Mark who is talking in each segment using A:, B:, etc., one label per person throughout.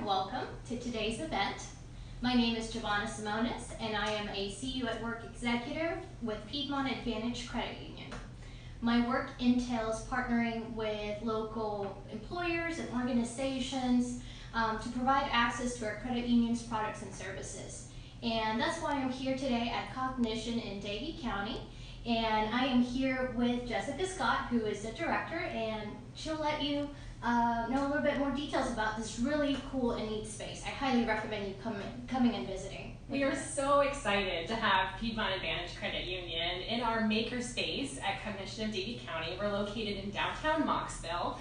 A: welcome to today's event. My name is Giovanna Simonis, and I am a CU at Work executive with Piedmont Advantage Credit Union. My work entails partnering with local employers and organizations to provide access to our credit union's products and services. And that's why I'm here today at Cognition in Davie County. And I am here with Jessica Scott, who is the director, and she'll let you know a little bit more details about this really cool and neat space. I highly recommend you coming and visiting.
B: We are so excited to have Piedmont Advantage Credit Union in our maker space at Cognition of Davie County. We're located in downtown Mocksville.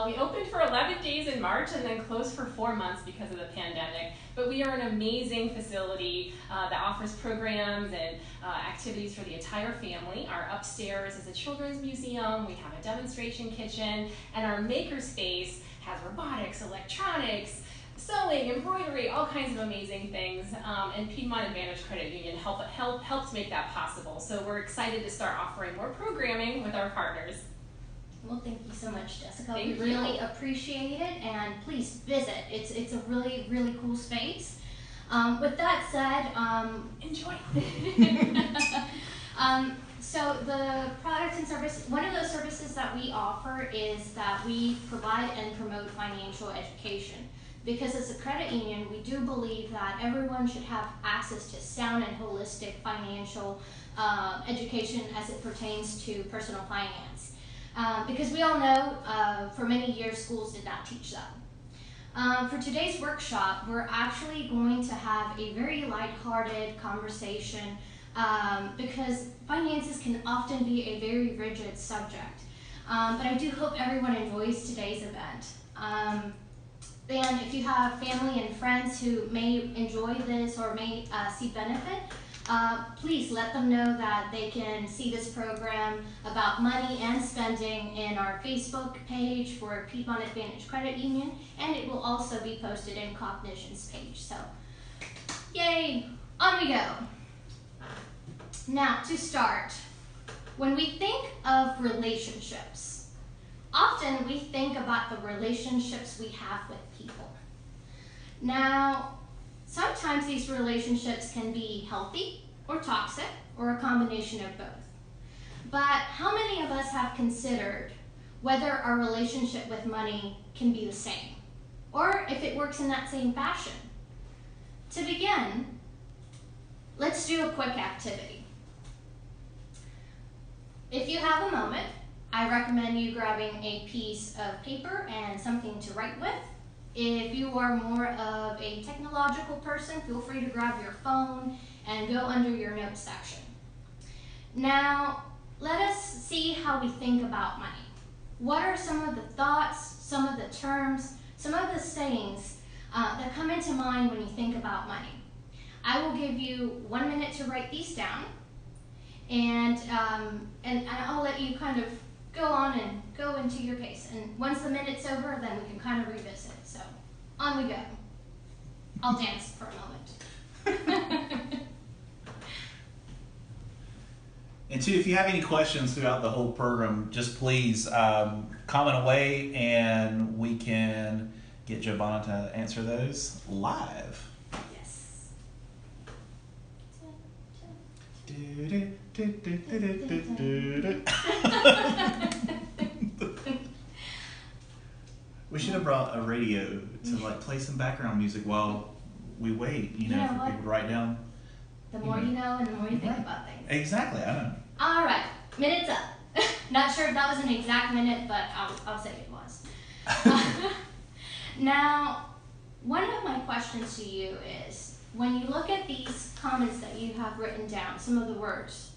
B: We opened for 11 days in March and then closed for 4 months because of the pandemic. But we are an amazing facility that offers programs and activities for the entire family. Our upstairs is a children's museum. We have a demonstration kitchen, and our maker space has robotics, electronics, sewing, embroidery, all kinds of amazing things. And Piedmont Advantage Credit Union helps make that possible. So we're excited to start offering more programming with our partners.
A: Well, thank you so much, Jessica.
B: We
A: really appreciate it, and please visit. It's a really, really cool space. With that said,
B: enjoy.
A: So the products and services, one of those services that we offer is that we provide and promote financial education. Because as a credit union, we do believe that everyone should have access to sound and holistic financial education as it pertains to personal finance. Because we all know for many years schools did not teach that. For today's workshop, we're actually going to have a very lighthearted conversation because finances can often be a very rigid subject. But I do hope everyone enjoys today's event. And if you have family and friends who may enjoy this or may see benefit, please let them know that they can see this program about money and spending in our Facebook page for Piedmont Advantage Credit Union, and it will also be posted in Cognition's page. So, yay, on we go. Now, to start, when we think of relationships, often we think about the relationships we have with people. Now, sometimes these relationships can be healthy or toxic or a combination of both. But how many of us have considered whether our relationship with money can be the same or if it works in that same fashion? To begin, let's do a quick activity. If you have a moment, I recommend you grabbing a piece of paper and something to write with. If you are more of a technological person, feel free to grab your phone and go under your notes section. Now, let us see how we think about money. What are some of the thoughts, some of the terms, some of the sayings that come into mind when you think about money? I will give you 1 minute to write these down, and I'll let you kind of go on and go into your pace. And once the minute's over, then we can kind of revisit. So, on we go. I'll dance for a moment.
C: And two, if you have any questions throughout the whole program, just please comment away and we can get Giovanna to answer those live.
A: Yes.
C: We should have brought a radio to like play some background music while we wait, for people to write down.
A: The more you know and the more you think about things.
C: Exactly, I know.
A: All right, minute's up. Not sure if that was an exact minute, but I'll say it was. Now, one of my questions to you is, when you look at these comments that you have written down, some of the words,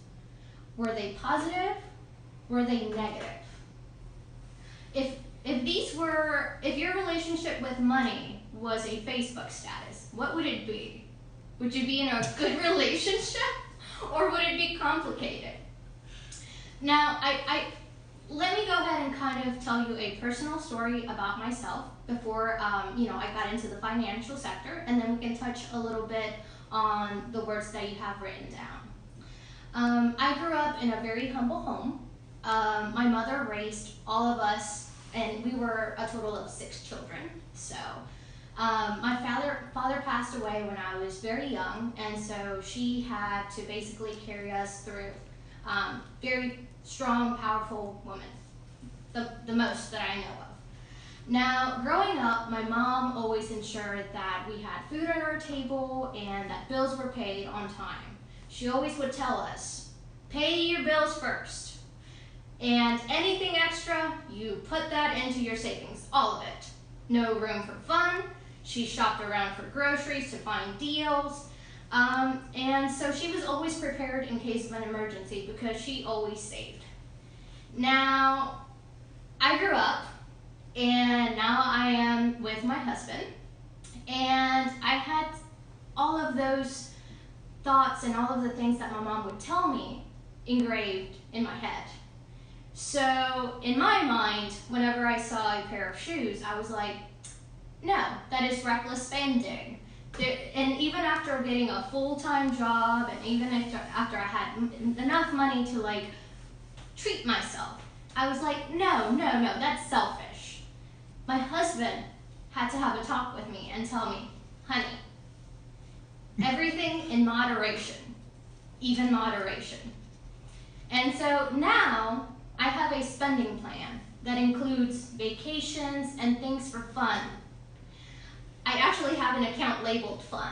A: were they positive? Were they negative? If your relationship with money was a Facebook status, what would it be? Would you be in a good relationship, or would it be complicated? Now, let me go ahead and kind of tell you a personal story about myself before I got into the financial sector, and then we can touch a little bit on the words that you have written down. I grew up in a very humble home. My mother raised all of us, and we were a total of 6 children. So My father passed away when I was very young, and so she had to basically carry us through. Very strong, powerful woman, the most that I know of. Now, growing up, my mom always ensured that we had food on our table and that bills were paid on time. She always would tell us, pay your bills first. And anything extra, you put that into your savings, all of it. No room for fun. She shopped around for groceries to find deals. And so she was always prepared in case of an emergency because she always saved. Now, I grew up, and now I am with my husband, and I had all of those thoughts and all of the things that my mom would tell me engraved in my head. So in my mind, whenever I saw a pair of shoes, I was like, no, that is reckless spending. And even after getting a full-time job, and even after I had enough money to like treat myself, I was like, no, that's selfish. My husband had to have a talk with me and tell me, honey, everything in moderation, even moderation. And so now I have a spending plan that includes vacations and things for fun. I actually have an account labeled fun,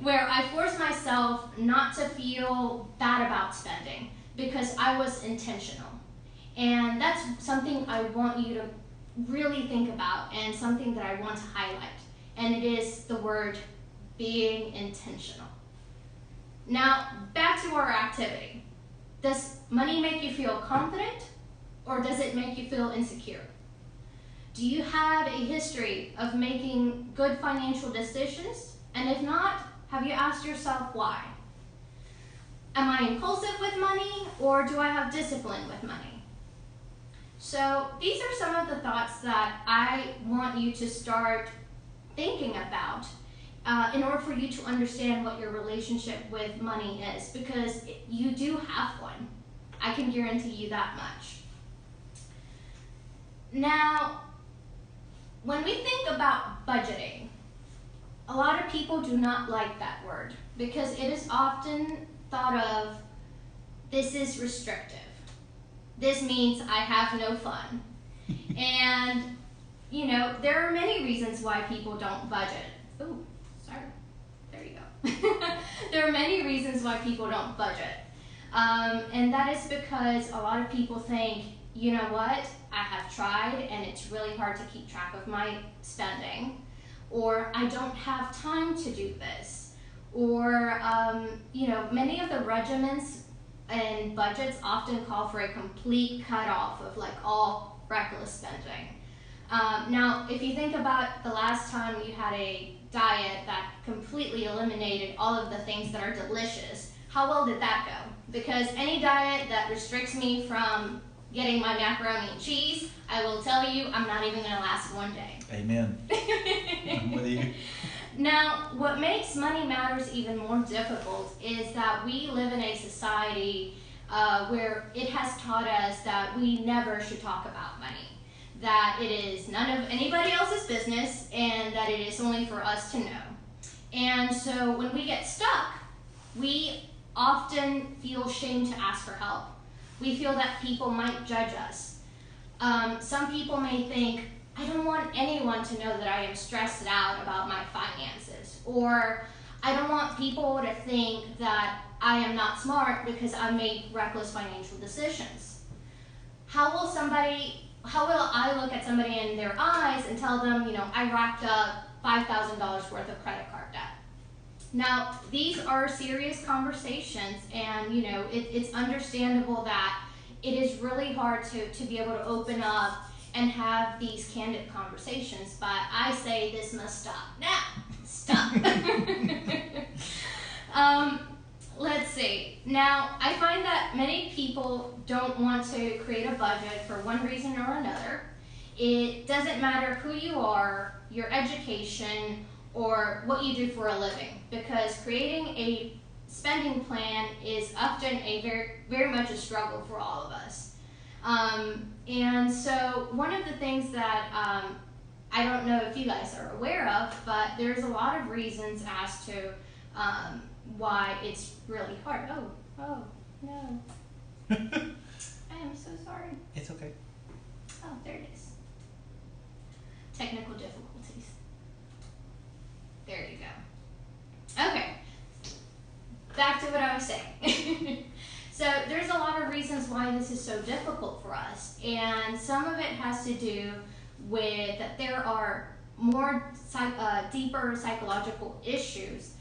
A: where I force myself not to feel bad about spending because I was intentional. And that's something I want you to really think about and something that I want to highlight. And it is the word being intentional. Now, back to our activity. Does money make you feel confident, or does it make you feel insecure? Do you have a history of making good financial decisions? And if not, have you asked yourself why? Am I impulsive with money, or do I have discipline with money? So these are some of the thoughts that I want you to start thinking about in order for you to understand what your relationship with money is, because you do have one. I can guarantee you that much. Now, when we think about budgeting, a lot of people do not like that word because it is often thought of, this is restrictive. This means I have no fun. And, you know, there are many reasons why people don't budget. Ooh, sorry. There you go. There are many reasons why people don't budget. And that is because a lot of people think, you know what, I have tried and it's really hard to keep track of my spending, or I don't have time to do this, or you know, many of the regimens and budgets often call for a complete cutoff of like all reckless spending. Now, if you think about the last time you had a diet that completely eliminated all of the things that are delicious, how well did that go? Because any diet that restricts me from getting my macaroni and cheese, I will tell you, I'm not even going to last one day.
C: Amen. I'm with you.
A: Now, what makes money matters even more difficult is that we live in a society where it has taught us that we never should talk about money, that it is none of anybody else's business, and that it is only for us to know. And so when we get stuck, we often feel shame to ask for help. We feel that people might judge us. Some people may think, I don't want anyone to know that I am stressed out about my finances, or I don't want people to think that I am not smart because I made reckless financial decisions. How will I look at somebody in their eyes and tell them, you know, I racked up $5,000 worth of credit card debt? Now, these are serious conversations, and you know, it's understandable that it is really hard to be able to open up and have these candid conversations, but I say this must stop now. Stop. Let's see. Now, I find that many people don't want to create a budget for one reason or another. It doesn't matter who you are, your education, or what you do for a living, because creating a spending plan is often a very much a struggle for all of us. And so one of the things that I don't know if you guys are aware of, but there's a lot of reasons as to why it's really hard. Oh, no. I am so sorry.
C: It's okay.
A: Oh, there it is. Technical difficulties. There you go. Okay. Back to what I was saying. So there's a lot of reasons why this is so difficult for us, and some of it has to do with that there are more deeper psychological issues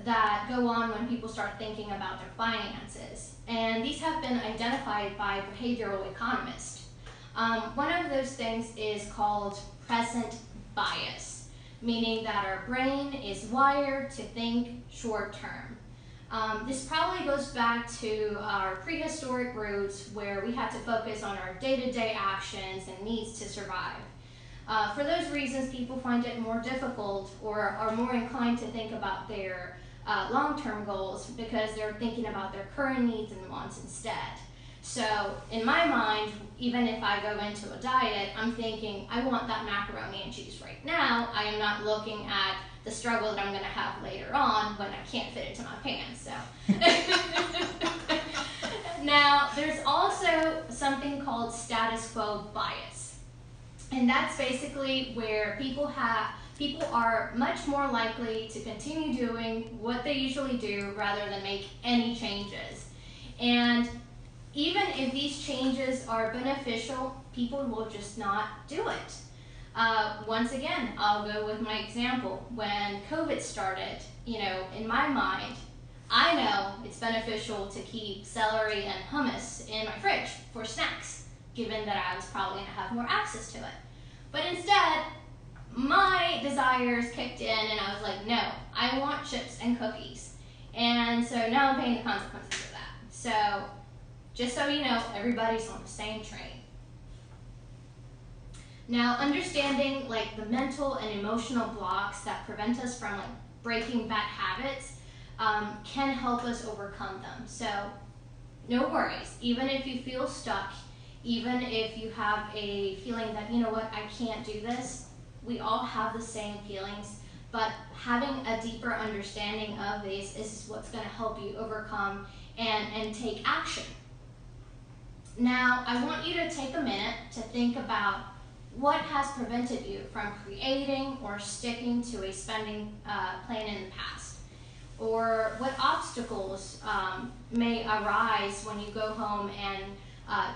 A: that go on when people start thinking about their finances, and these have been identified by behavioral economists. One of those things is called present bias, meaning that our brain is wired to think short term. This probably goes back to our prehistoric roots where we had to focus on our day-to-day actions and needs to survive. For those reasons, people find it more difficult or are more inclined to think about their long-term goals because they're thinking about their current needs and wants instead. So in my mind, even if I go into a diet, I'm thinking, I want that macaroni and cheese right now. I am not looking at the struggle that I'm going to have later on when I can't fit into my pants. So now there's also something called status quo bias, and that's basically where people are much more likely to continue doing what they usually do rather than make any changes. And even if these changes are beneficial, people will just not do it. Once again, I'll go with my example. When COVID started, in my mind, I know it's beneficial to keep celery and hummus in my fridge for snacks, given that I was probably going to have more access to it. But instead, my desires kicked in and I was like, no, I want chips and cookies. And so now I'm paying the consequences of that. So just so you know, everybody's on the same train. Now, understanding the mental and emotional blocks that prevent us from breaking bad habits can help us overcome them. So no worries, even if you feel stuck, even if you have a feeling that, you know what, I can't do this, we all have the same feelings, but having a deeper understanding of these is what's going to help you overcome and take action. Now, I want you to take a minute to think about what has prevented you from creating or sticking to a spending plan in the past, or what obstacles may arise when you go home and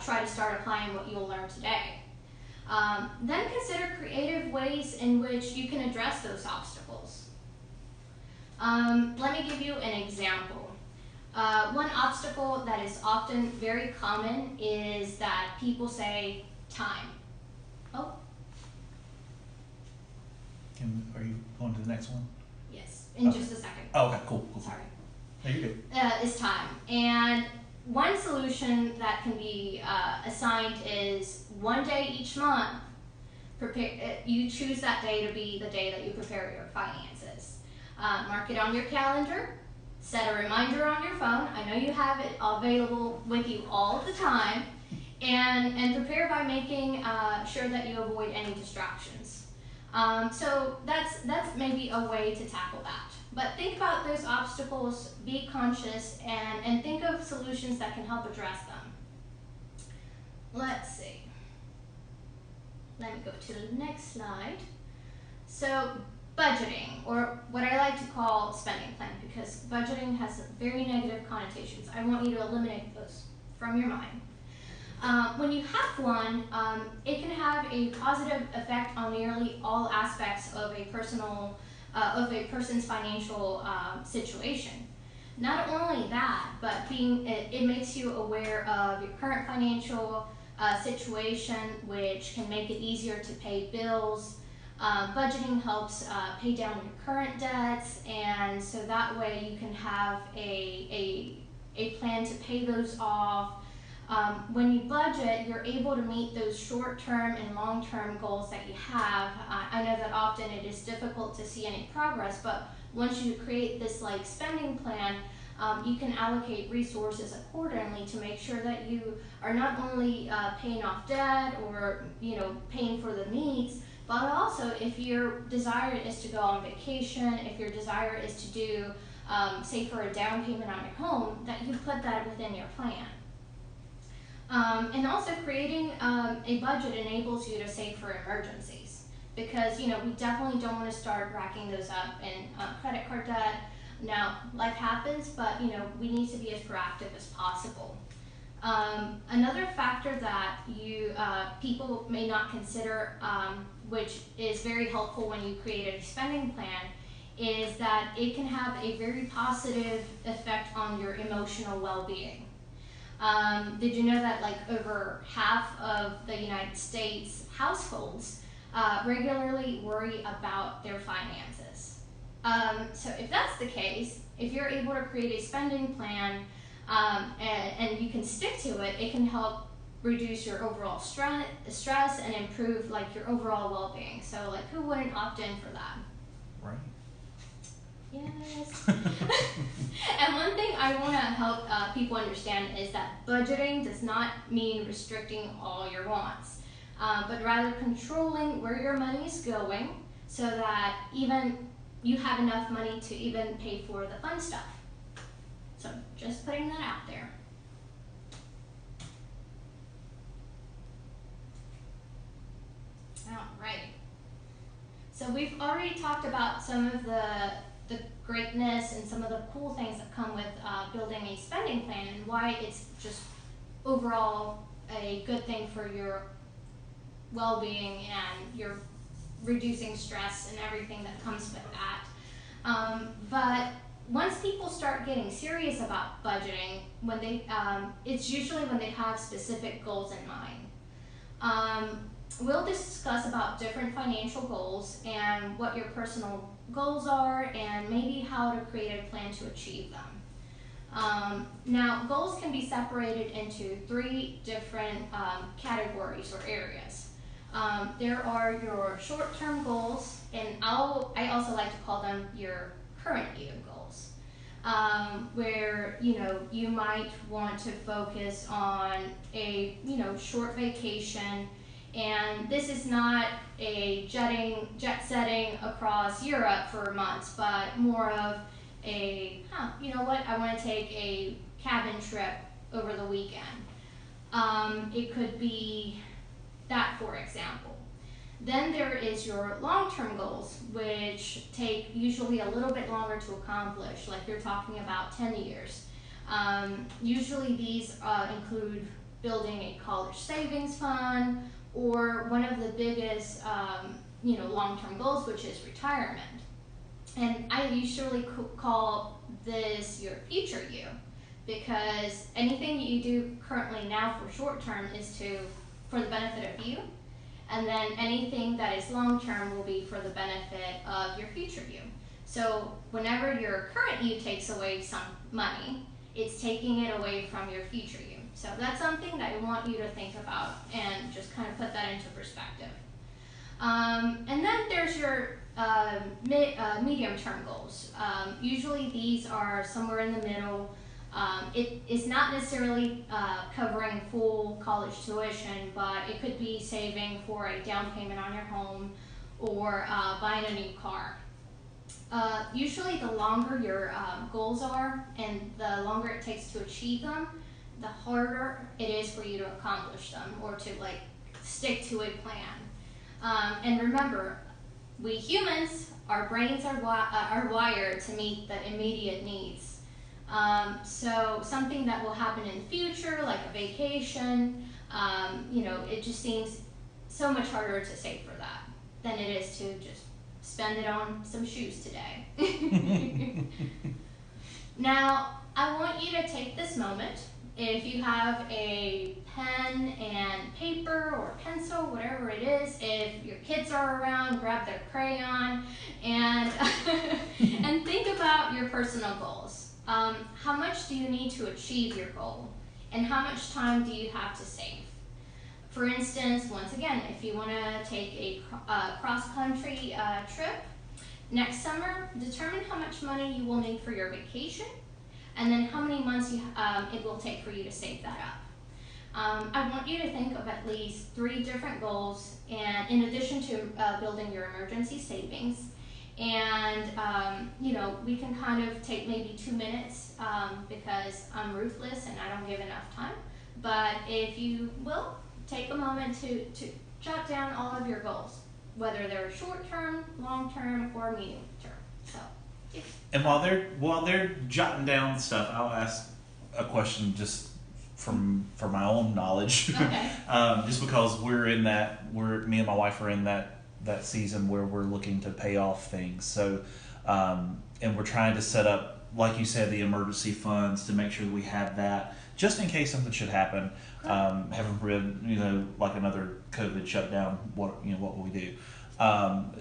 A: try to start applying what you'll learn today. Then consider creative ways in which you can address those obstacles. Let me give you an example. One obstacle that is often very common is that people say time. Oh.
C: Are you going to the next one?
A: Yes, in just a second.
C: Oh, okay, cool.
A: Sorry.
C: No, you're good.
A: Is time. And one solution that can be assigned is one day each month. You choose that day to be the day that you prepare your finances. Mark it on your calendar. Set a reminder on your phone. I know you have it available with you all the time. And prepare by making sure that you avoid any distractions. So that's maybe a way to tackle that. But think about those obstacles, be conscious, and think of solutions that can help address them. Let's see. Let me go to the next slide. So budgeting, or what I like to call spending plan, because budgeting has very negative connotations. I want you to eliminate those from your mind. When you have one, it can have a positive effect on nearly all aspects of a person's financial situation. Not only that, but it makes you aware of your current financial situation, which can make it easier to pay bills. Budgeting helps pay down your current debts, and so that way you can have a plan to pay those off. When you budget, you're able to meet those short-term and long-term goals that you have. I know that often it is difficult to see any progress, but once you create this spending plan, you can allocate resources accordingly to make sure that you are not only paying off debt or paying for the needs, But also, if your desire is to go on vacation, if your desire is to do, say for a down payment on your home, that you put that within your plan. And also creating a budget enables you to save for emergencies, because we definitely don't want to start racking those up in credit card debt. Now, life happens, but we need to be as proactive as possible. Another factor that people may not consider, which is very helpful when you create a spending plan, is that it can have a very positive effect on your emotional well-being. Did you know that over half of the United States households regularly worry about their finances? So if that's the case, if you're able to create a spending plan and you can stick to it, it can help reduce your overall stress and improve your overall well-being. So who wouldn't opt in for that?
C: Right.
A: Yes. And one thing I want to help people understand is that budgeting does not mean restricting all your wants, but rather controlling where your money is going so that even you have enough money to even pay for the fun stuff. So just putting that out there. All right. So we've already talked about some of the greatness and some of the cool things that come with building a spending plan, and why it's just overall a good thing for your well-being and your reducing stress and everything that comes with that. But once people start getting serious about budgeting, when it's usually when they have specific goals in mind. We'll discuss about different financial goals and what your personal goals are, and maybe how to create a plan to achieve them. Now, goals can be separated into 3 different categories or areas. There are your short-term goals, and I also like to call them your current year goals, where you might want to focus on a short vacation. And this is not a jet setting across Europe for months, but more of I want to take a cabin trip over the weekend. It could be that, for example. Then there is your long-term goals, which take usually a little bit longer to accomplish, like you're talking about 10 years. Usually these include building a college savings fund, or one of the biggest, long-term goals, which is retirement. And I usually call this your future you, because anything that you do currently now for short-term is for the benefit of you, and then anything that is long-term will be for the benefit of your future you. So whenever your current you takes away some money, it's taking it away from your future you. So that's something that I want you to think about and just kind of put that into perspective. And then there's your medium-term goals. Usually these are somewhere in the middle. It is not necessarily covering full college tuition, but it could be saving for a down payment on your home, or buying a new car. Usually the longer your goals are and the longer it takes to achieve them, the harder it is for you to accomplish them or to stick to a plan. And remember, we humans, our brains are wired to meet the immediate needs. So something that will happen in the future, like a vacation, it just seems so much harder to save for that than it is to just spend it on some shoes today. Now, I want you to take this moment. If you have a pen and paper or pencil, whatever it is, if your kids are around, grab their crayon and and think about your personal goals. How much do you need to achieve your goal? And how much time do you have to save? For instance, once again, if you want to take a cross-country trip next summer, determine how much money you will need for your vacation, and then how many months it will take for you to save that I want you to think of at least 3 different goals, and in addition to building your emergency savings. And we can kind of take maybe 2 minutes because I'm ruthless and I don't give enough time. But if you will, take a moment to jot down all of your goals, whether they're short term, long term, or medium term. So. Yeah.
C: And while they're jotting down stuff, I'll ask a question just for my own knowledge.
A: Okay.
C: Just because me and my wife are in that season where we're looking to pay off things. So, and we're trying to set up, like you said, the emergency funds to make sure that we have that just in case something should happen. Heaven forbid, like another COVID shutdown. What will we do?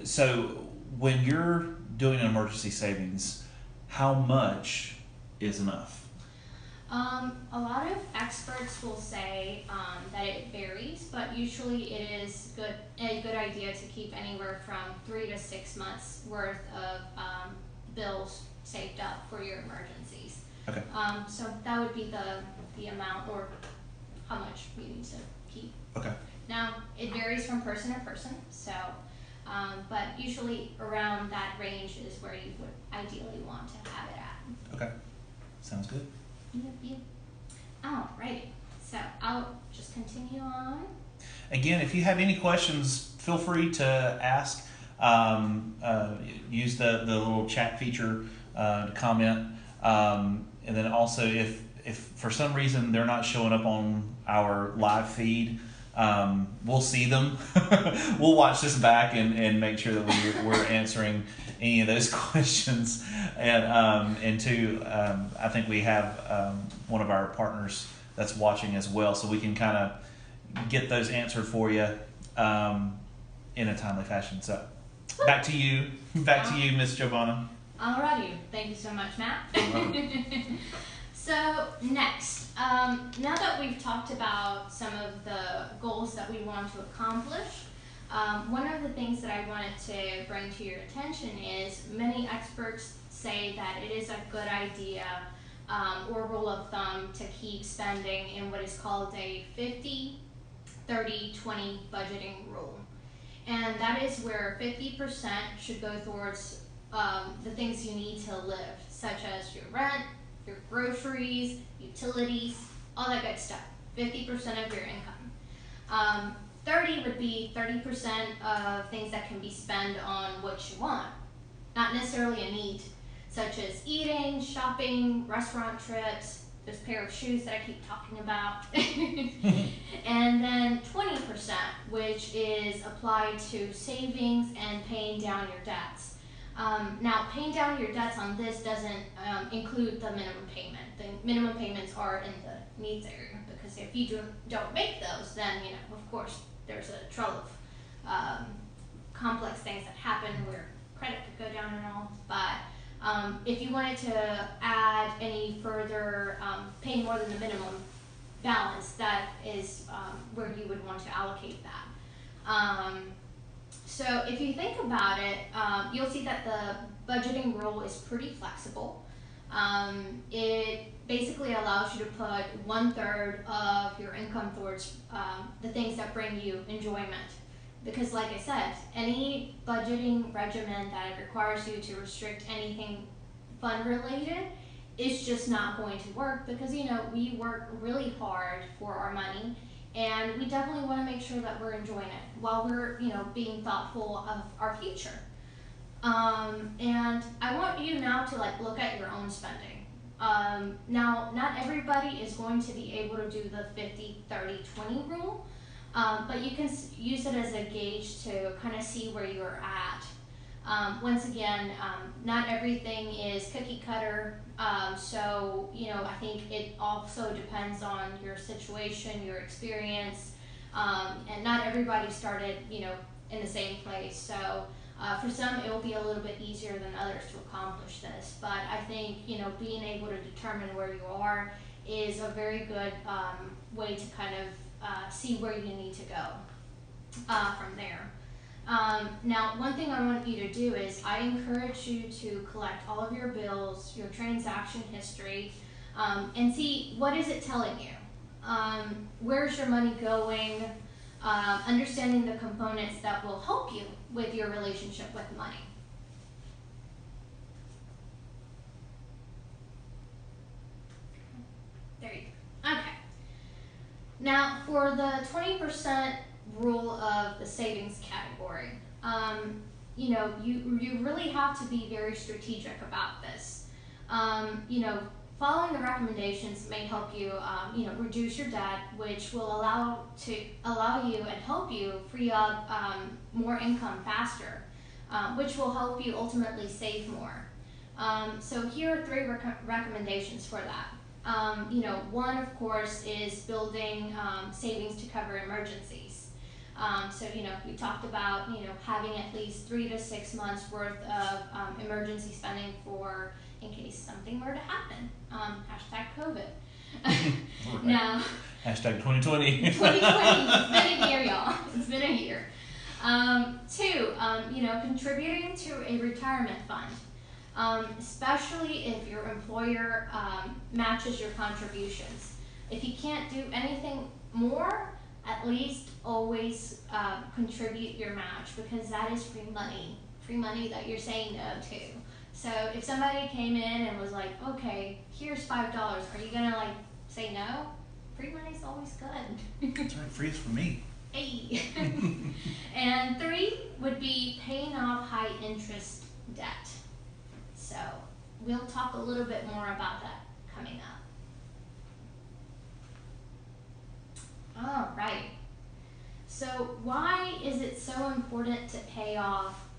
C: So when you're doing an emergency savings, how much is enough?
A: A lot of experts will say that it varies, but usually it is a good idea to keep anywhere from 3 to 6 months worth of bills saved up for your emergencies.
C: Okay.
A: So that would be the amount or how much you need to keep.
C: Okay.
A: Now it varies from person to person, so but usually around that range is where you would ideally want to have it at.
C: Okay. Sounds good.
A: Yep. Alright, so I'll just continue on.
C: Again, if you have any questions, feel free to ask. Use the little chat feature to comment. And then also, if for some reason they're not showing up on our live feed, we'll see them. We'll watch this back and make sure that we're answering any of those questions. And two, I think we have one of our partners that's watching as well, so we can kind of get those answered for you in a timely fashion. So back to you, Miss Giovanna.
A: Alrighty, thank you so much, Matt. So next, now that we've talked about some of the goals that we want to accomplish, one of the things that I wanted to bring to your attention is many experts say that it is a good idea or rule of thumb to keep spending in what is called a 50-30-20 budgeting rule. And that is where 50% should go towards the things you need to live, such as your rent, your groceries, utilities, all that good stuff. 50% of your income. 30 would be 30% of things that can be spent on what you want, not necessarily a need, such as eating, shopping, restaurant trips, this pair of shoes that I keep talking about. And then 20%, which is applied to savings and paying down your debts. Now, paying down your debts on this doesn't include the minimum payment. The minimum payments are in the needs area, because if you don't make those, then, of course, there's a trail of complex things that happen where credit could go down and all. But if you wanted to add any further, pay more than the minimum balance, that is where you would want to allocate that. So if you think about it, you'll see that the budgeting rule is pretty flexible. It basically allows you to put 1/3 of your income towards the things that bring you enjoyment. Because like I said, any budgeting regimen that requires you to restrict anything fun related is just not going to work, because we work really hard for our money, and we definitely want to make sure that we're enjoying it while we're being thoughtful of our future. And I want you now to look at your own spending. Now, not everybody is going to be able to do the 50-30-20 rule, but you can use it as a gauge to kind of see where you're at. Once again, not everything is cookie cutter, so I think it also depends on your situation, your experience, and not everybody started in the same place. So for some, it will be a little bit easier than others to accomplish this. But I think being able to determine where you are is a very good way to kind of see where you need to go from there. Now, one thing I want you to do is I encourage you to collect all of your bills, your transaction history, and see what is it telling you. where's your money going, understanding the components that will help you with your relationship with money. There you go. Okay. Now, for the 20% rule of the savings category, you really have to be very strategic about this. Following the recommendations may help you, reduce your debt, which will allow you and help you free up more income faster, which will help you ultimately save more. So here are 3 recommendations for that. One, of course, is building savings to cover emergencies. We talked about, having at least 3 to 6 months worth of emergency spending for in case something were to happen. Hashtag COVID.
C: Right.
A: Now,
C: Hashtag 2020.
A: 2020, it's been a year, y'all. It's been a year. 2, contributing to a retirement fund, especially if your employer matches your contributions. If you can't do anything more, at least always contribute your match, because that is free money that you're saying no to. So if somebody came in and was like, okay, here's $5, are you gonna say no? Free money's always good.
C: That's right, free is for me.
A: Hey. And 3 would be paying off high interest debt. So we'll talk a little bit more about that coming up. All right. So why is it so important to pay off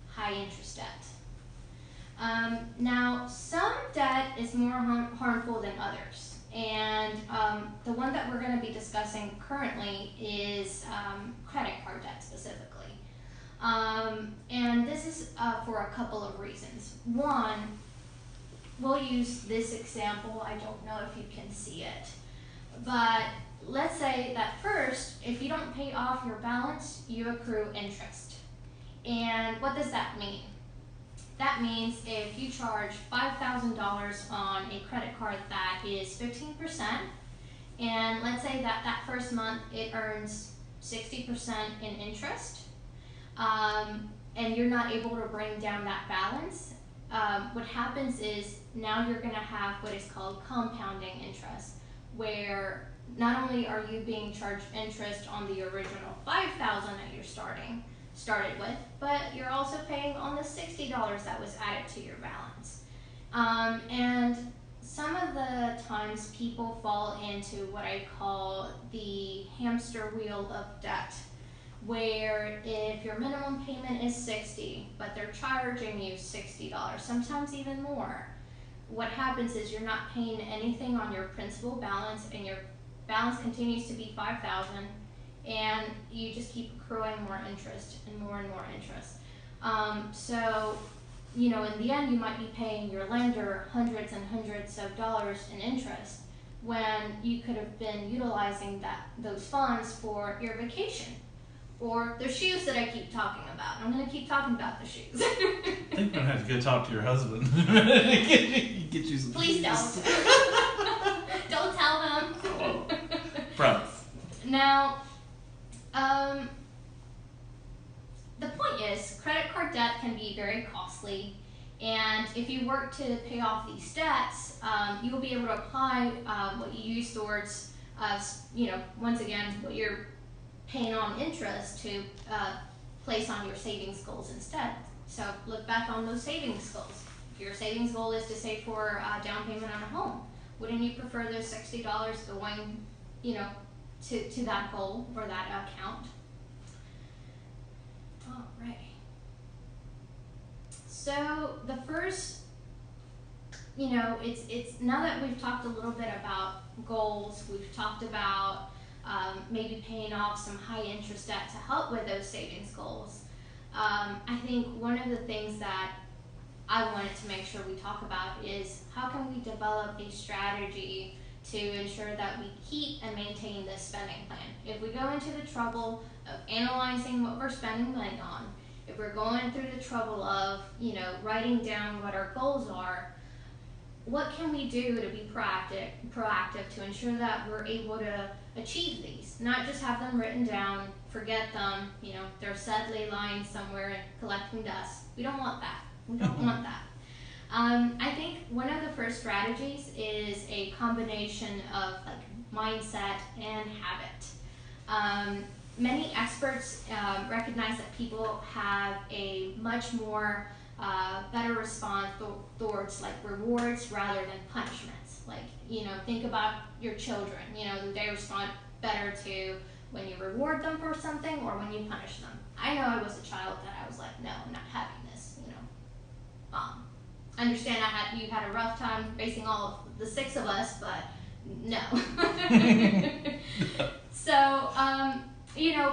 A: high interest debt? Now, some debt is more harmful than others, and the one that we're going to be discussing currently is credit card debt specifically. And this is for a couple of reasons. One, we'll use this example. I don't know if you can see it, but let's say that first, if you don't pay off your balance, you accrue interest. And what does that mean? That means if you charge $5,000 on a credit card that is 15%, and let's say that first month it earns 60% in interest, and you're not able to bring down that balance, what happens is now you're going to have what is called compounding interest, where not only are you being charged interest on the original $5,000 that you're started with, but you're also paying on the $60 that was added to your balance. And some of the times people fall into what I call the hamster wheel of debt, where if your minimum payment is $60, but they're charging you $60, sometimes even more, what happens is you're not paying anything on your principal balance, and your balance continues to be $5,000, and you just keep accruing more interest and more interest. So, in the end, you might be paying your lender hundreds and hundreds of dollars in interest when you could have been utilizing those funds for your vacation or the shoes that I keep talking about. I'm going to keep talking about the shoes.
C: I think we're going to have to go talk to your husband. get you some
A: Please
C: shoes.
A: don't. Don't tell them.
C: Oh, promise.
A: Now, the point is, credit card debt can be very costly, and if you work to pay off these debts, you'll be able to apply what you use towards, once again, what you're paying on interest to place on your savings goals instead. So look back on those savings goals. If your savings goal is to save for a down payment on a home, wouldn't you prefer those $60 going, to that goal or that account? All right. So the first, it's now that we've talked a little bit about goals, we've talked about maybe paying off some high interest debt to help with those savings goals. I think one of the things that I wanted to make sure we talk about is how can we develop a strategy to ensure that we keep and maintain this spending plan. If we go into the trouble of analyzing what we're spending money on, if we're going through the trouble of, writing down what our goals are, what can we do to be proactive to ensure that we're able to achieve these? Not just have them written down, forget them, they're sadly lying somewhere and collecting dust. We don't want that. We don't want that. I think one of the first strategies is a combination of mindset and habit. Many experts recognize that people have a much more better response towards rewards rather than punishments. Think about your children. They respond better to when you reward them for something or when you punish them. I know I was a child that I was like, no, I'm not having this. I understand you had a rough time raising all of the 6 of us, but no. So,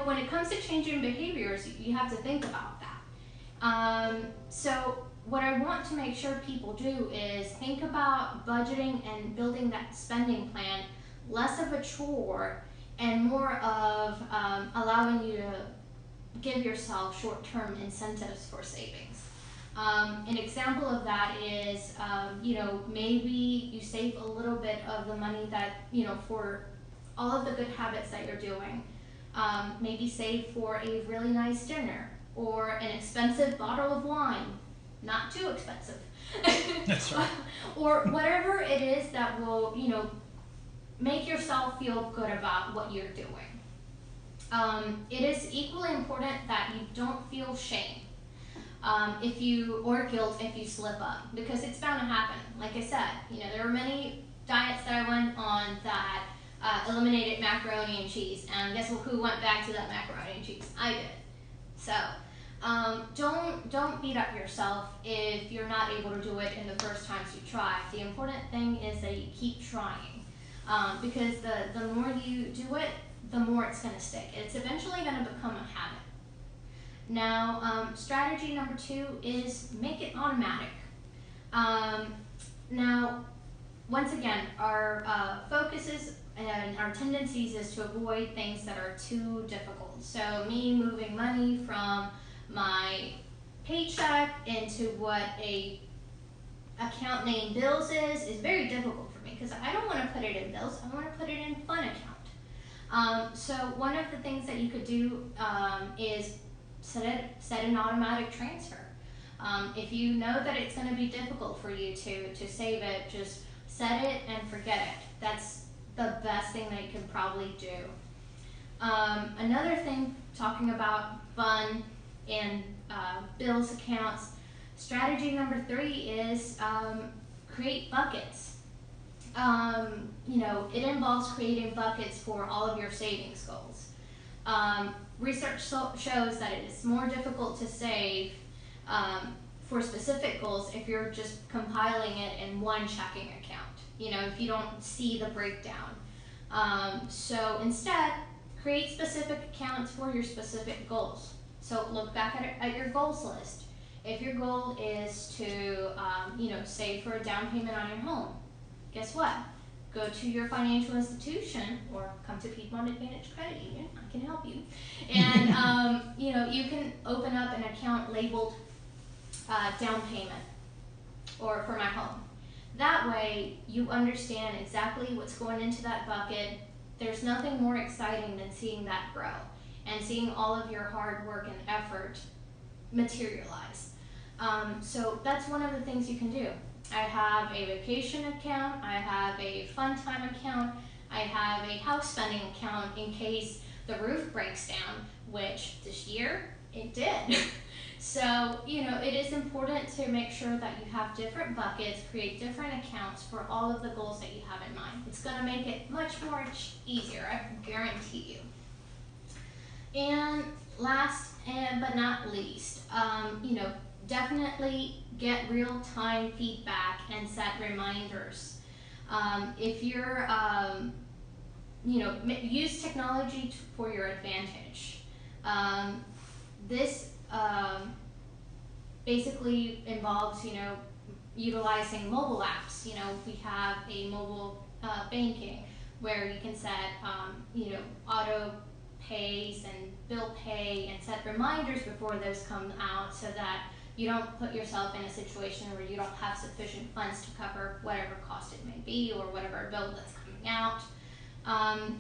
A: when it comes to changing behaviors, you have to think about that. So what I want to make sure people do is think about budgeting and building that spending plan less of a chore and more of allowing you to give yourself short-term incentives for savings. An example of that is, maybe you save a little bit of the money that, for all of the good habits that you're doing. Maybe save for a really nice dinner or an expensive bottle of wine, not too expensive.
C: That's right.
A: Or whatever it is that will, make yourself feel good about what you're doing. It is equally important that you don't feel shame or guilt if you slip up, because it's bound to happen. Like I said, there were many diets that I went on that eliminated macaroni and cheese, and guess who went back to that macaroni and cheese? I did. So don't beat up yourself if you're not able to do it in the first times you try. The important thing is that you keep trying, because the more you do it, the more it's going to stick. It's eventually going to become a habit. Now, strategy number 2 is make it automatic. Now, once again, our focuses and our tendencies is to avoid things that are too difficult. So me moving money from my paycheck into what a account named bills is very difficult for me, because I don't want to put it in bills. I want to put it in fun account. So one of the things that you could do is set an automatic transfer. If you know that it's going to be difficult for you to save it, just set it and forget it. That's the best thing that you can probably do. Another thing, talking about fun and bills accounts, strategy number 3 is create buckets. It involves creating buckets for all of your savings goals. Research shows that it is more difficult to save for specific goals if you're just compiling it in one checking account, if you don't see the breakdown. So instead, create specific accounts for your specific goals. So look back at your goals list. If your goal is to save for a down payment on your home, guess what? Go to your financial institution or come to Piedmont Advantage Credit Union. I can help you. And you can open up an account labeled down payment or for my home. That way you understand exactly what's going into that bucket. There's nothing more exciting than seeing that grow and seeing all of your hard work and effort materialize. So that's one of the things you can do. I have a vacation account, I have a fun time account, I have a house spending account in case the roof breaks down, which this year it did. So, it is important to make sure that you have different buckets, create different accounts for all of the goals that you have in mind. It's going to make it much more easier, I guarantee you. And last but not least, definitely get real-time feedback and set reminders. If you're, use technology for your advantage. This basically involves, utilizing mobile apps. We have a mobile banking where you can set, auto pays and bill pay and set reminders before those come out so that you don't put yourself in a situation where you don't have sufficient funds to cover whatever cost it may be or whatever bill that's coming out.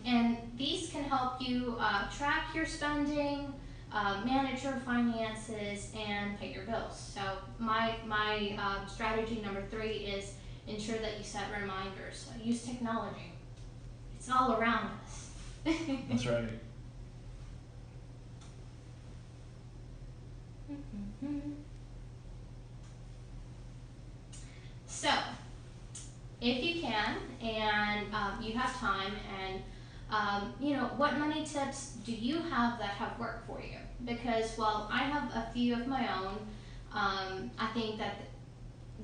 A: And these can help you track your spending, manage your finances, and pay your bills. So my strategy number 3 is ensure that you set reminders. Use technology. It's all around us.
C: That's right.
A: So, if you can and you have time, and what money tips do you have that have worked for you? Because while I have a few of my own, I think that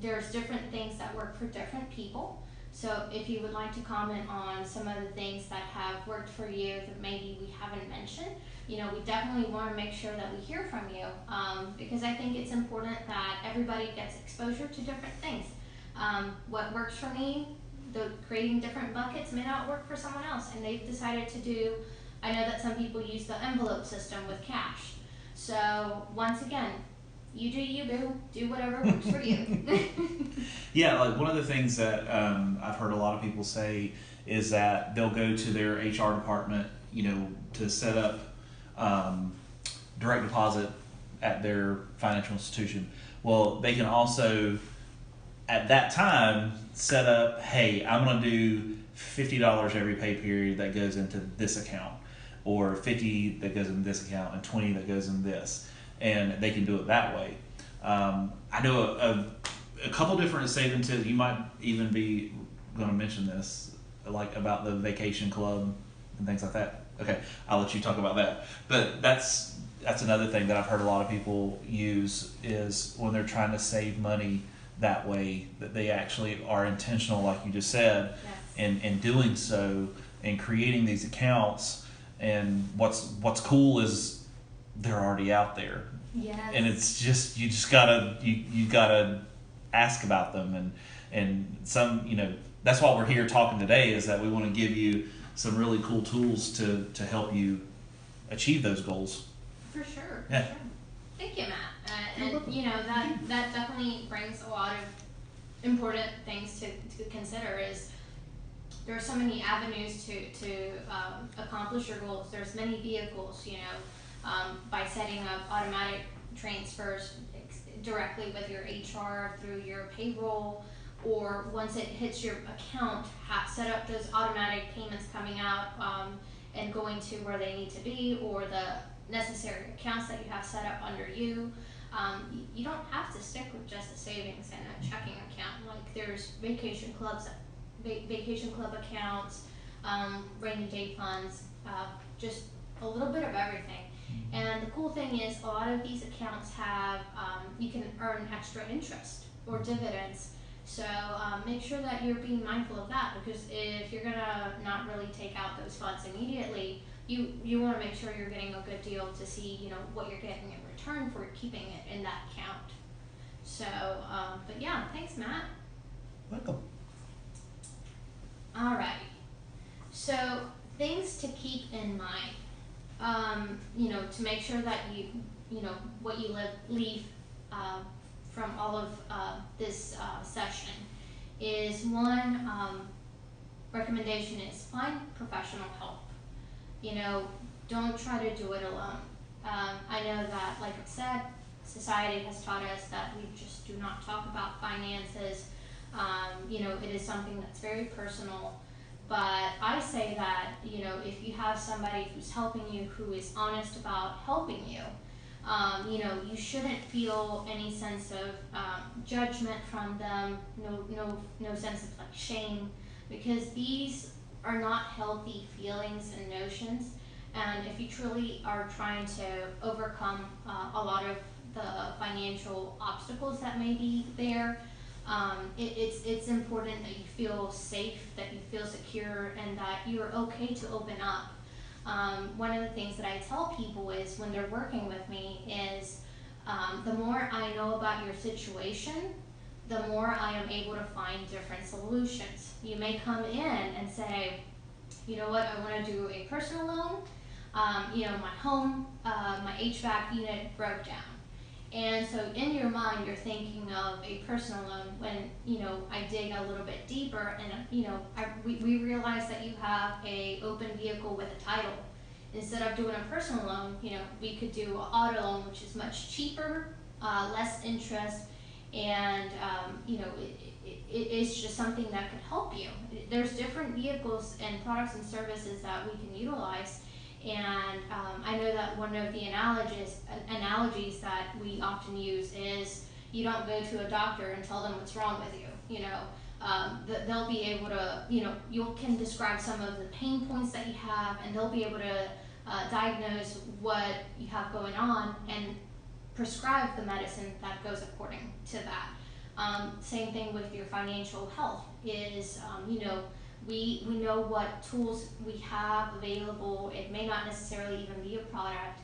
A: there's different things that work for different people. So if you would like to comment on some of the things that have worked for you that maybe we haven't mentioned, we definitely want to make sure that we hear from you, because I think it's important that everybody gets exposure to different things. What works for me, creating different buckets may not work for someone else, and they've decided to do, I know that some people use the envelope system with cash. So once again, you do you, boo. Do whatever works for you.
C: Yeah, like one of the things that I've heard a lot of people say is that they'll go to their HR department, to set up direct deposit at their financial institution. Well, they can also, at that time, set up, hey, I'm going to do $50 every pay period that goes into this account, or 50 that goes in this account, and 20 that goes in this. And they can do it that way. I know a couple different saving tips. You might even be going to mention this, like about the vacation club and things like that. Okay, I'll let you talk about that. But that's another thing that I've heard a lot of people use is when they're trying to save money that way, that they actually are intentional, like you just said,
A: Yes.
C: in doing so and creating these accounts. And what's cool is they're already out there.
A: Yes.
C: And it's just you gotta ask about them, and some that's why we're here talking today, is that we want to give you some really cool tools to help you achieve those goals.
A: For sure.
C: Yeah.
A: For sure. Thank you, Matt. And that definitely brings a lot of important things to consider. Is there are so many avenues to accomplish your goals. There's many vehicles, by setting up automatic transfers directly with your HR through your payroll, or once it hits your account, set up those automatic payments coming out and going to where they need to be, or the necessary accounts that you have set up under you. You don't have to stick with just a savings and a checking account. Like there's vacation club accounts, rainy day funds, just a little bit of everything. And the cool thing is a lot of these accounts have, you can earn extra interest or dividends. So make sure that you're being mindful of that, because if you're gonna not really take out those funds immediately, you want to make sure you're getting a good deal to see what you're getting in return for keeping it in that account. So, but yeah, thanks, Matt.
C: Welcome.
A: Alright, so things to keep in mind, to make sure that what you leave from all of this session is one, recommendation is find professional help. Don't try to do it alone. I know that, like I said, society has taught us that we just do not talk about finances. It is something that's very personal, but I say that, if you have somebody who's helping you, who is honest about helping you, you shouldn't feel any sense of judgment from them, no sense of like shame, because these are not healthy feelings and notions. And if you truly are trying to overcome a lot of the financial obstacles that may be there, it's important that you feel safe, that you feel secure, and that you're okay to open up. One of the things that I tell people is when they're working with me is the more I know about your situation, the more I am able to find different solutions. You may come in and say, you know what, I want to do a personal loan. My home, my HVAC unit broke down. And so in your mind, you're thinking of a personal loan when, I dig a little bit deeper and, we realize that you have a open vehicle with a title. Instead of doing a personal loan, we could do an auto loan, which is much cheaper, less interest, and, it's just something that could help you. There's different vehicles and products and services that we can utilize. And I know that one of the analogies that we often use is you don't go to a doctor and tell them what's wrong with you. They'll be able to, you can describe some of the pain points that you have, and they'll be able to diagnose what you have going on and prescribe the medicine that goes according to that. Same thing with your financial health is, we know what tools we have available. It may not necessarily even be a product,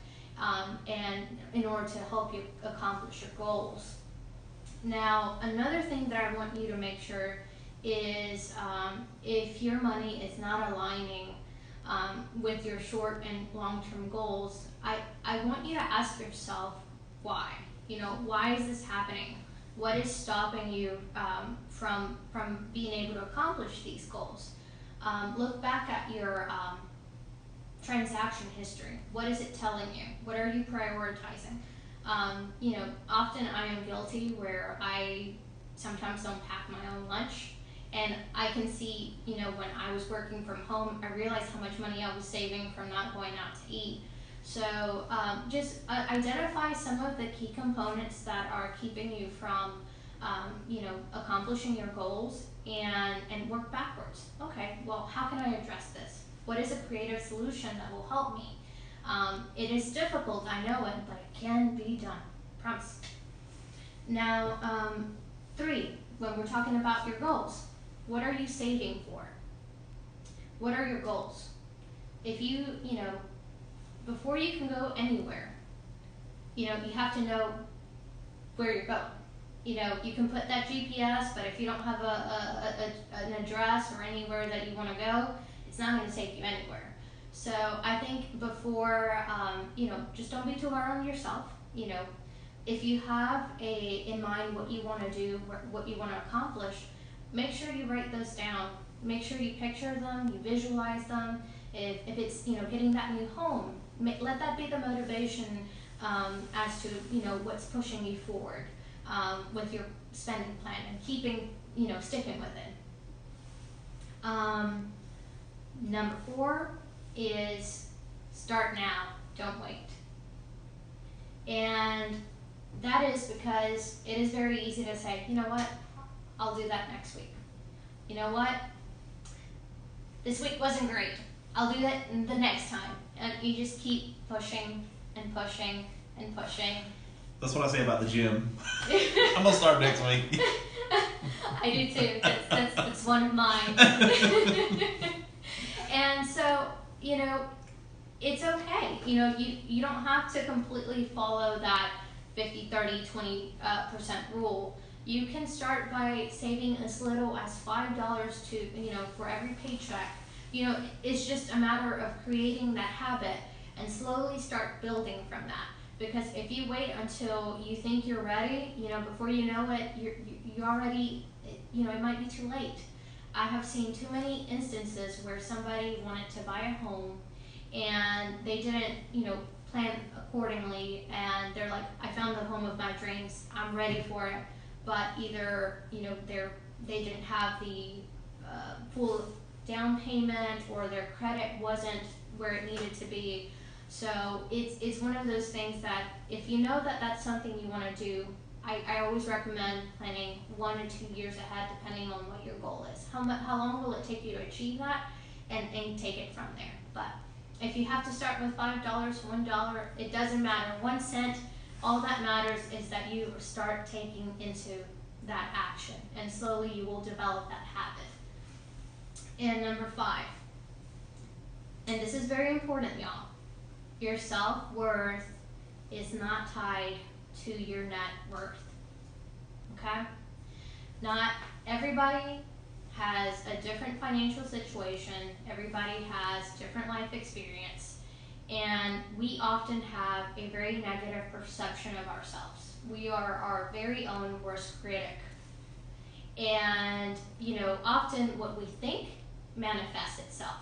A: and in order to help you accomplish your goals. Now, another thing that I want you to make sure is if your money is not aligning with your short and long-term goals, I want you to ask yourself why. Why is this happening? What is stopping you from being able to accomplish these goals? Look back at your transaction history. What is it telling you? What are you prioritizing? Often I am guilty where I sometimes don't pack my own lunch, and I can see, when I was working from home, I realized how much money I was saving from not going out to eat. So just identify some of the key components that are keeping you from, accomplishing your goals, and work backwards. Okay, well, how can I address this? What is a creative solution that will help me? It is difficult, I know it, but it can be done. Promise. Now, 3, when we're talking about your goals, what are you saving for? What are your goals? If you, before you can go anywhere, you have to know where you're going. You can put that GPS, but if you don't have an address or anywhere that you want to go, it's not going to take you anywhere. So I think before, just don't be too hard on yourself. If you have in mind what you want to do, what you want to accomplish, make sure you write those down. Make sure you picture them, you visualize them. If it's, getting that new home, let that be the motivation as to, what's pushing you forward with your spending plan and keeping, sticking with it. Number 4 is start now, don't wait. And that is because it is very easy to say, you know what, I'll do that next week. You know what, this week wasn't great, I'll do that the next time. And you just keep pushing and pushing and pushing.
C: That's what I say about the gym. I'm gonna start next week.
A: I do too. That's one of mine. And so, it's okay. You don't have to completely follow that 50, 30, 20% rule. You can start by saving as little as $5 to, for every paycheck. It's just a matter of creating that habit and slowly start building from that. Because if you wait until you think you're ready, before you know it, you already, it might be too late. I have seen too many instances where somebody wanted to buy a home and they didn't, plan accordingly, and they're like, I found the home of my dreams, I'm ready for it, but either, they didn't have the full down payment, or their credit wasn't where it needed to be. So it's one of those things that if you know that that's something you want to do, I always recommend planning 1 to 2 years ahead, depending on what your goal is. How long will it take you to achieve that, and take it from there. But if you have to start with $5, $1, it doesn't matter. 1 cent, all that matters is that you start taking into that action, and slowly you will develop that habit. And number 5, and this is very important, y'all. Your self-worth is not tied to your net worth, okay? Not everybody has a different financial situation. Everybody has different life experience. and we often have a very negative perception of ourselves. We are our very own worst critic. And, often what we think manifests itself.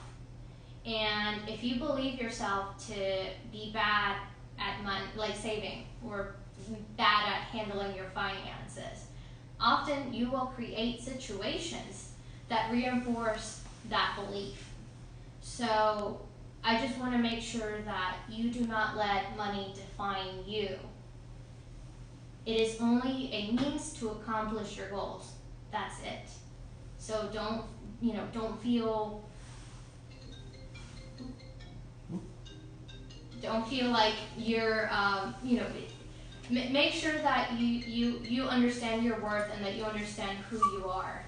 A: And if you believe yourself to be bad at money, like saving, or bad at handling your finances, often you will create situations that reinforce that belief. So I just want to make sure that you do not let money define you. It is only a means to accomplish your goals. That's it. So don't feel like you're, make sure that you understand your worth and that you understand who you are,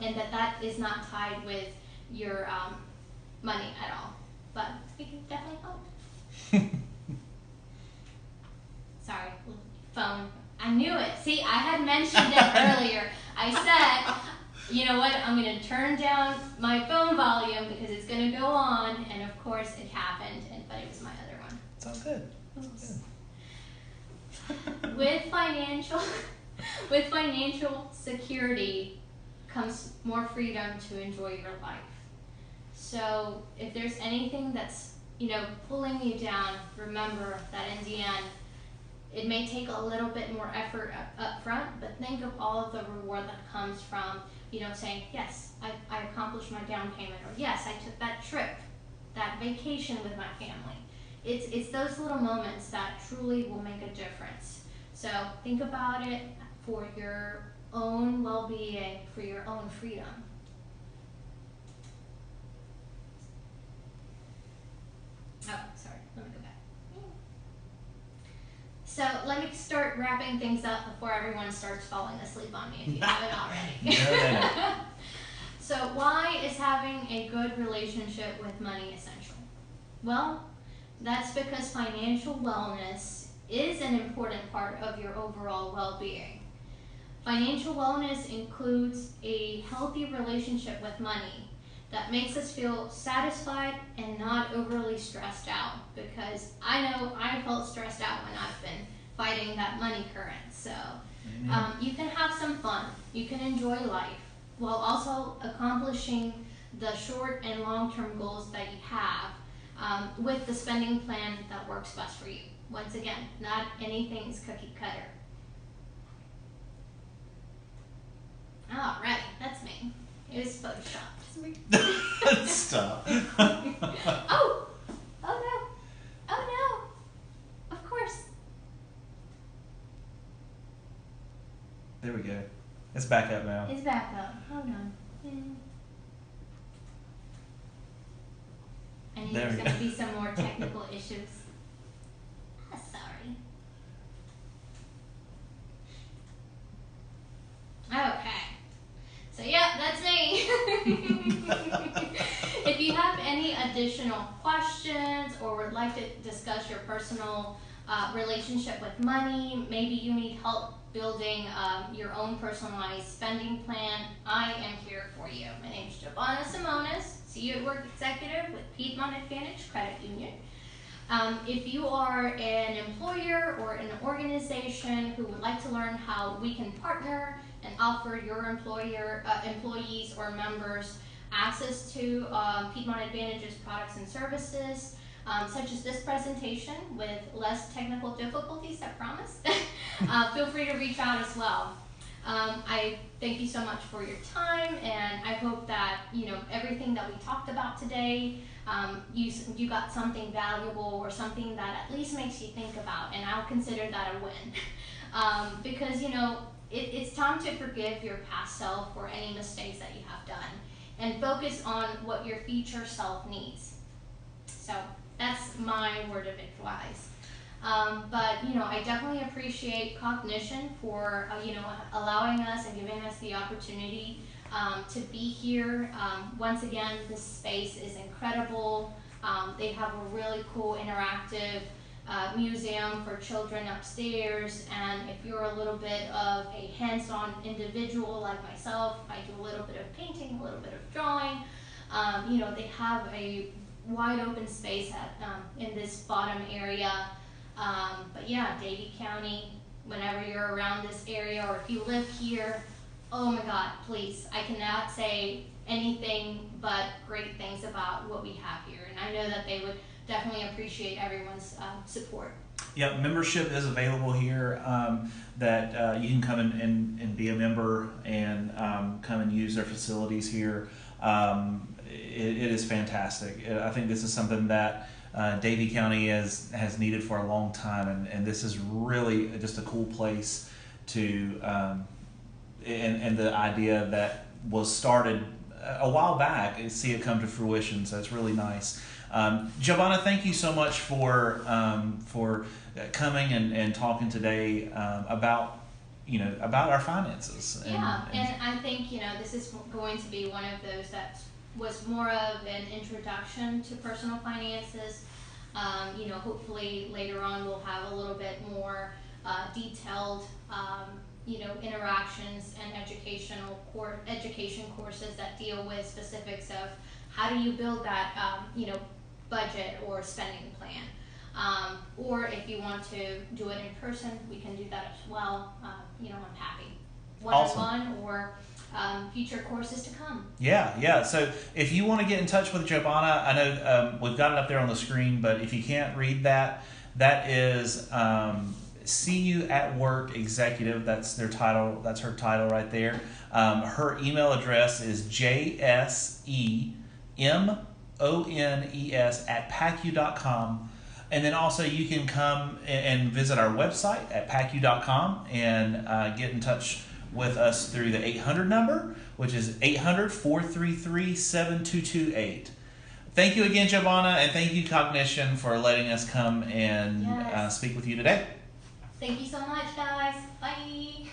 A: and that is not tied with your money at all. But we can definitely help. Sorry, phone. I knew it. See, I had mentioned it earlier. I said, you know what, I'm going to turn down my phone volume because it's going to go on, and of course it happened, but it was my other one.
C: It's all good. It's good.
A: With financial security comes more freedom to enjoy your life. So if there's anything that's, pulling you down, remember that in the end, it may take a little bit more effort up front, but think of all of the reward that comes from, saying, yes, I accomplished my down payment, or yes, I took that trip, that vacation with my family. It's those little moments that truly will make a difference. So think about it for your own well-being, for your own freedom. Oh, sorry, let me go back. So let me start wrapping things up before everyone starts falling asleep on me, if you haven't already.
C: No.
A: So why is having a good relationship with money essential? Well, that's because financial wellness is an important part of your overall well-being. Financial wellness includes a healthy relationship with money that makes us feel satisfied and not overly stressed out, because I know I felt stressed out when I've been fighting that money current. So you can have some fun, you can enjoy life, while also accomplishing the short and long-term goals that you have with the spending plan that works best for you. Once again, not anything is cookie cutter. Alright, that's me. It was photoshopped.
C: Stop.
A: Oh no, of course.
C: There we go. It's back up now.
A: It's back up. Hold on. I knew
C: There
A: there's
C: we
A: going to
C: go.
A: be some more technical issues. Sorry. Okay. So yeah, that's me. If you have any additional questions or would like to discuss your personal relationship with money, maybe you need help building your own personalized spending plan, I am here for you. My name is Giovanna Simonis, CU at Work Executive with Piedmont Advantage Credit Union. If you are an employer or an organization who would like to learn how we can partner and offer your employees or members access to Piedmont Advantage's products and services, such as this presentation with less technical difficulties, I promise, feel free to reach out as well. I thank you so much for your time, and I hope that everything that we talked about today, you got something valuable or something that at least makes you think about, and I'll consider that a win. Because it's time to forgive your past self for any mistakes that you have done, and focus on what your future self needs. So that's my word of advice. But I definitely appreciate Cognition for allowing us and giving us the opportunity to be here. Once again, this space is incredible. They have a really cool interactive museum for children upstairs, and if you're a little bit of a hands-on individual like myself, I do a little bit of painting, a little bit of drawing. They have a wide open space in this bottom area. But yeah, Davie County, whenever you're around this area or if you live here, oh my God, please, I cannot say anything but great things about what we have here. And I know that they would definitely appreciate everyone's support.
C: Yeah, membership is available here, that you can come and be a member and come and use their facilities here. It is fantastic. I think this is something that Davie County has needed for a long time, and this is really just a cool place to, and the idea that was started a while back, and see it come to fruition, so it's really nice. Giovanna, thank you so much for coming and talking today about our finances.
A: And I think this is going to be one of those that was more of an introduction to personal finances. Hopefully later on we'll have a little bit more detailed interactions and education courses that deal with specifics of how do you build that budget or spending plan. Or if you want to do it in person, we can do that as well. I'm happy. One-on-one or future courses to come.
C: Yeah. So if you want to get in touch with Giovanna, I know we've got it up there on the screen, but if you can't read that is See You at Work Executive. That's their title. That's her title right there. Her email address is jsemones@pacu.com. And then also you can come and visit our website at pacu.com and get in touch with us through the 800 number, which is 800-433-7228. Thank you again, Giovanna, and thank you, Cognition, for letting us come and speak with you today.
A: Thank you so much, guys. Bye.